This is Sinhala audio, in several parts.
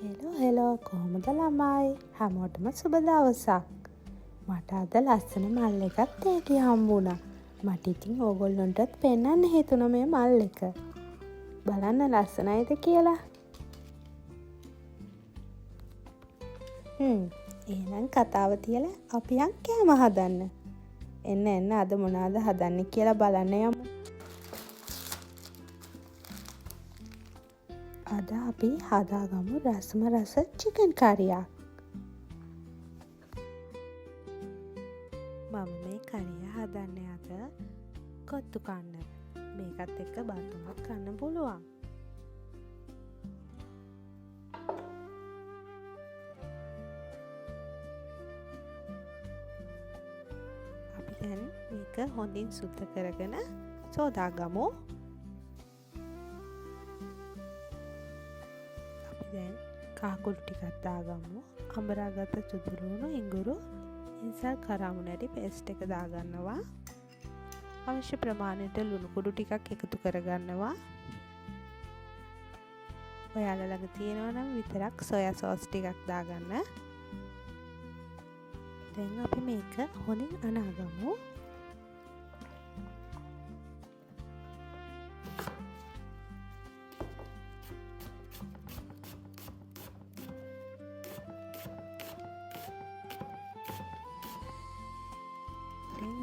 හෙලෝ කොහොමද ළමයි? හැමෝටම සුබ දවසක්. මට අද ලස්සන මල් එකක් තේටි හම්බුණා. මට ඉතින් ඕගොල්ලන්ටත් පෙන්වන්න හිතුණා මේ මල් එක. බලන්න ලස්සනයිද කියලා. එහෙනම් කතාව තියලා අපි යන් කෑම හදන්න. එන්න අද මොනවද හදන්නේ කියලා බලන්න යමු. අද අපි හදාගමු රසම රස චිකන් කරියක්. මම මේ කරිය හදන්නේ අද කොත්තු කන්න. මේකත් එක්ක බතුමත් කන්න පුළුවන්. අපි දැන් මේක හොඳින් සුද්ධ කරගෙන සෝදාගමු. දැන් කාකුළු ටිකක් දාගමු. අඹරාගත්ත සුදුලුණු ඉඟුරු ඉන්සල් කරාමු නැටි පේස්ට් එක දාගන්නවා. අවශ්‍ය ප්‍රමාණයට ලුණු කුඩු ටිකක් එකතු කරගන්නවා. ඔයාලා ළඟ තියෙනවා නම් විතරක් සොයා සෝස් ටිකක් දාගන්න. දැන් අපි මේක හොඳින් අනාගමු.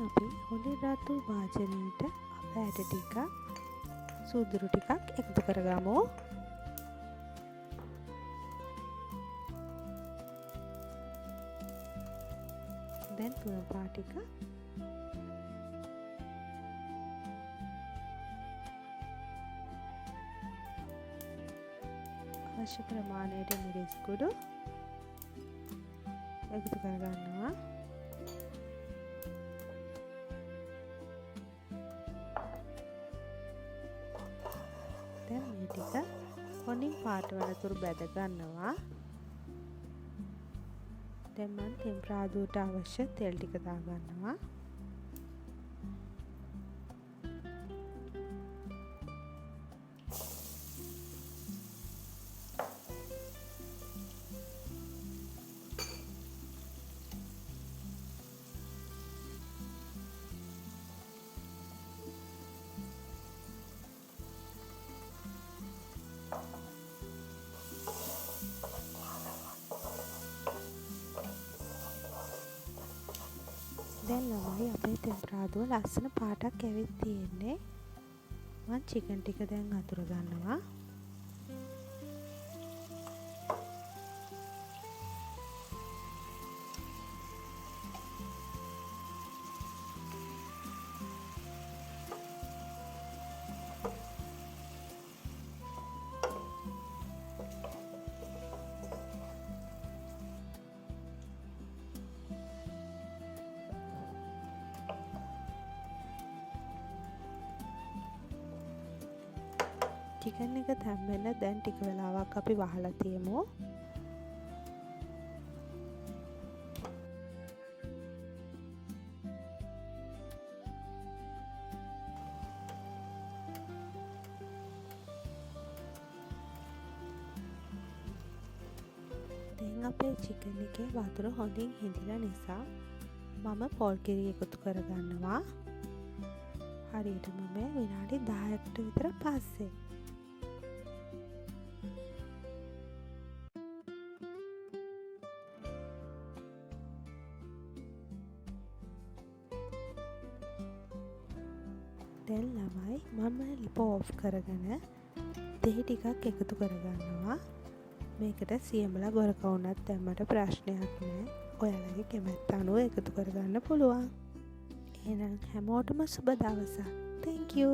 අපි හොඳින් රතු වාජනයට අප ඇට ටිකක් සූදුරු ටිකක් එකතු කරගමු. දැන් තුනපා ටික අවශ්‍ය ප්‍රමාණයට මිරිස් කුඩු එකතු කරගන්නවා. දැන් මේ ටික හොඳින් පාට වනතුරු බැද ගන්නවා. දැන් මම තෙම්පරාදුවට අවශ්‍ය තෙල් ටික දාගන්නවා. දැන් ළමයි අපේ තෙම්පරාදුව ලස්සන පාටක් ඇවිත් තියෙන්නේ. මම චිකන් ටික දැන් අතුර ගන්නවා. චිකන් එක තැම්බෙන්න දැන් ටික වෙලාවක් අපි වහලා තියමු. දැන් අපේ චිකන් එකේ වතුර හොඳින් හිඳිලා නිසා මම පොල් කිරි එකතු කරගන්නවා. හරියටම මේ විනාඩි 10කට විතර පස්සේ. දැන් ළමයි මම ලිප ඕෆ් කරගෙන දෙහි ටිකක් එකතු කරගන්නවා. මේකට සියඹලා ගොරක වුණත් දැම්මට ප්‍රශ්නයක් නෑ. ඔයාලගේ කැමැත්ත අනුව එකතු කරගන්න පුළුවන්. එහෙනම් හැමෝටම සුබ දවසක්. Thank you.